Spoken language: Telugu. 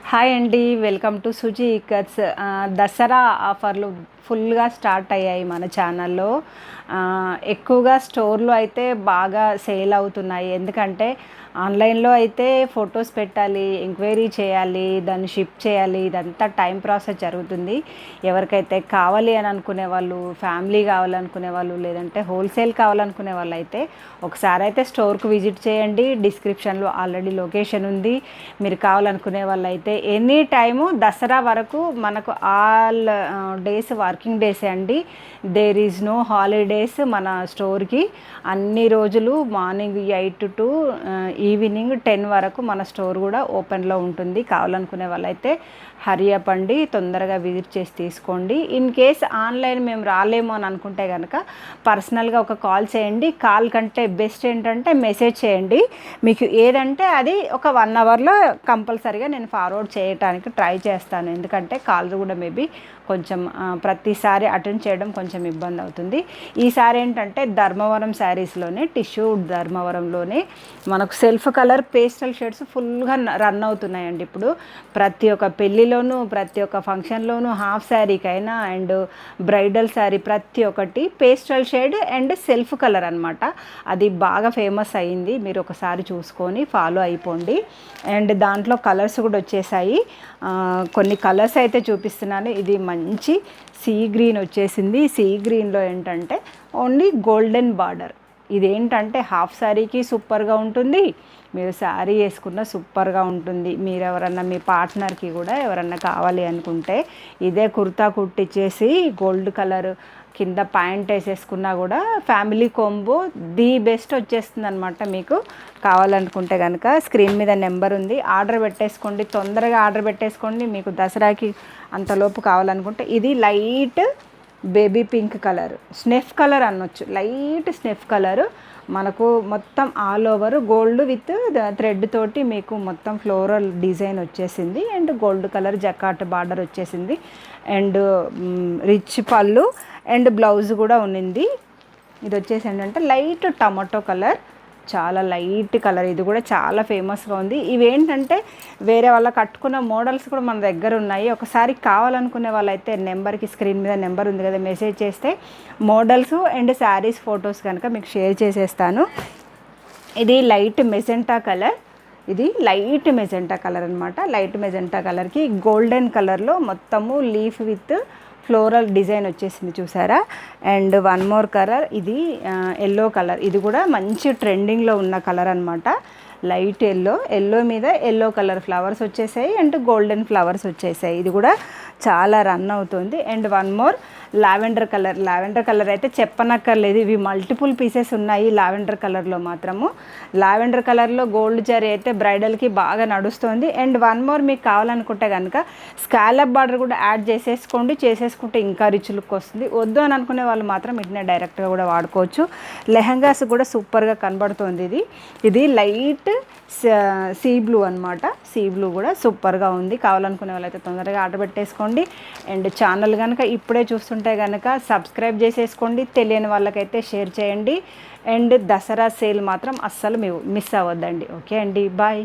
హాయ్ అండి, వెల్కమ్ టు సుజీ ఇకట్స్. దసరా ఆఫర్లు ఫుల్గా స్టార్ట్ అయ్యాయి మన ఛానల్లో. ఎక్కువగా స్టోర్లో అయితే బాగా సేల్ అవుతున్నాయి. ఎందుకంటే ఆన్లైన్లో అయితే ఫొటోస్ పెట్టాలి, ఎంక్వైరీ చేయాలి, దాన్ని షిప్ చేయాలి, ఇదంతా టైం ప్రాసెస్ జరుగుతుంది. ఎవరికైతే కావాలి అని అనుకునే వాళ్ళు, ఫ్యామిలీ కావాలనుకునే వాళ్ళు, లేదంటే హోల్సేల్ కావాలనుకునే వాళ్ళు అయితే ఒకసారి అయితే స్టోర్కు విజిట్ చేయండి. డిస్క్రిప్షన్లో ఆల్రెడీ లొకేషన్ ఉంది. మీరు కావాలనుకునే వాళ్ళు అయితే ఎనీ టైము దసరా వరకు మనకు ఆల్ డేస్ వర్కింగ్ డేసే అండి. దేర్ ఈజ్ నో హాలిడేస్ మన స్టోర్కి. అన్ని రోజులు మార్నింగ్ 8 టు ఈవినింగ్ 10 వరకు మన స్టోర్ కూడా ఓపెన్లో ఉంటుంది. కావాలనుకునే వాళ్ళైతే హరీ అప్ అండి, తొందరగా విజిట్ చేసి తీసుకోండి. ఇన్ కేస్ ఆన్లైన్ మేము రాలేము అని అనుకుంటే కనుక పర్సనల్గా ఒక కాల్ చేయండి. కాల్ కంటే బెస్ట్ ఏంటంటే మెసేజ్ చేయండి. మీకు ఏదంటే అది ఒక 1 అవర్లో కంపల్సరీగా నేను ఫార్వర్డ్ చేయడానికి ట్రై చేస్తాను. ఎందుకంటే కాల్స్ కూడా మేబీ కొంచెం ప్రతిసారి అటెండ్ చేయడం కొంచెం ఇబ్బంది అవుతుంది. ఈసారి ఏంటంటే ధర్మవరం శారీస్లోనే, టిష్యూ ధర్మవరంలోనే మనకు సెల్ఫ్ కలర్ పేస్టల్ షేడ్స్ ఫుల్గా రన్ అవుతున్నాయండి. ఇప్పుడు ప్రతి ఒక్క పెళ్ళిలోనూ, ప్రతి ఒక్క ఫంక్షన్లోనూ, హాఫ్ శారీకైనా అండ్ బ్రైడల్ శారీ ప్రతి ఒక్కటి pastel shade and self colour అనమాట. అది బాగా ఫేమస్ అయ్యింది. మీరు ఒకసారి చూసుకొని ఫాలో అయిపోండి. అండ్ దాంట్లో కలర్స్ కూడా వచ్చేసాయి. కొన్ని కలర్స్ అయితే చూపిస్తున్నాను. ఇది మంచి సీ గ్రీన్ వచ్చేసింది. సీ గ్రీన్లో ఏంటంటే ఓన్లీ గోల్డెన్ బార్డర్. ఇదేంటంటే హాఫ్ శారీకి సూపర్గా ఉంటుంది, మీరు శారీ వేసుకున్న సూపర్గా ఉంటుంది. మీరు ఎవరన్నా మీ పార్ట్నర్కి కూడా ఎవరన్నా కావాలి అనుకుంటే ఇదే కుర్తా కుట్టించేసి గోల్డ్ కలర్ కింద ప్యాంట్ వేసేసుకున్నా కూడా ఫ్యామిలీ కాంబో ది బెస్ట్ వచ్చేస్తుంది అనమాట. మీకు కావాలనుకుంటే కనుక స్క్రీన్ మీద నెంబర్ ఉంది, ఆర్డర్ పెట్టేసుకోండి. తొందరగా ఆర్డర్ పెట్టేసుకోండి. మీకు దసరాకి అంతలోపు కావాలనుకుంటే ఇది light baby pink colour, snuff colour అనొచ్చు. లైట్ స్నెఫ్ కలరు మనకు మొత్తం all over gold with thread తోటి మీకు మొత్తం ఫ్లోరల్ డిజైన్ వచ్చేసింది. And gold colour jacquard border వచ్చేసింది. And rich pallu and blouse కూడా ఉన్నింది. ఇది వచ్చేసి ఏంటంటే లైట్ టమాటో కలర్, చాలా లైట్ కలర్. ఇది కూడా చాలా ఫేమస్గా ఉంది. ఇవేంటంటే వేరే వాళ్ళ కట్టుకున్న మోడల్స్ కూడా మన దగ్గర ఉన్నాయి. ఒకసారి కావాలనుకునే వాళ్ళైతే నెంబర్కి, స్క్రీన్ మీద నెంబర్ ఉంది కదా, మెసేజ్ చేస్తే మోడల్స్ అండ్ శారీస్ ఫొటోస్ కనుక మీకు షేర్ చేసేస్తాను. ఇది లైట్ మెజెంటా కలర్. ఇది లైట్ మెజెంటా కలర్ అనమాట. లైట్ మెజెంటా కలర్కి గోల్డెన్ కలర్లో మొత్తము లీఫ్ విత్ ఫ్లోరల్ డిజైన్ వచ్చేసింది, చూసారా. అండ్ వన్ మోర్ కలర్, ఇది ఎల్లో కలర్. ఇది కూడా మంచి ట్రెండింగ్లో ఉన్న కలర్ అనమాట. లైట్ ఎల్లో మీద ఎల్లో కలర్ ఫ్లవర్స్ వచ్చేసాయి అండ్ గోల్డెన్ ఫ్లవర్స్ వచ్చేసాయి. ఇది కూడా చాలా రన్ అవుతుంది. And one more lavender colour. Lavender colour అయితే చెప్పనక్కర్లేదు, ఇవి మల్టిపుల్ పీసెస్ ఉన్నాయి లావెండర్ కలర్లో మాత్రము. లావెండర్ కలర్లో గోల్డ్ జరీ అయితే బ్రైడల్కి బాగా నడుస్తుంది. అండ్ వన్ మోర్ మీకు కావాలనుకుంటే కనుక స్కాలప్ బార్డర్ కూడా యాడ్ చేసేసుకుంటే ఇంకా రిచ్ లుక్ వస్తుంది. వద్దు అని అనుకునే వాళ్ళు మాత్రం ఇట్నే డైరెక్ట్గా కూడా వాడుకోవచ్చు. లెహంగాస్ కూడా సూపర్గా కనబడుతుంది. ఇది లైట్ సీ బ్లూ అనమాట. సీ బ్లూ కూడా సూపర్గా ఉంది. కావాలనుకునే వాళ్ళైతే తొందరగా ఆర్డర్ పెట్టేసుకోండి. అండ్ ఛానల్ కనుక ఇప్పుడే చూస్తుంటే కనుక సబ్స్క్రైబ్ చేసేసుకోండి. తెలియని వాళ్ళకైతే షేర్ చేయండి. అండ్ దసరా సేల్ మాత్రం అస్సలు మిస్ అవ్వద్దండి. ఓకే అండి, బాయ్.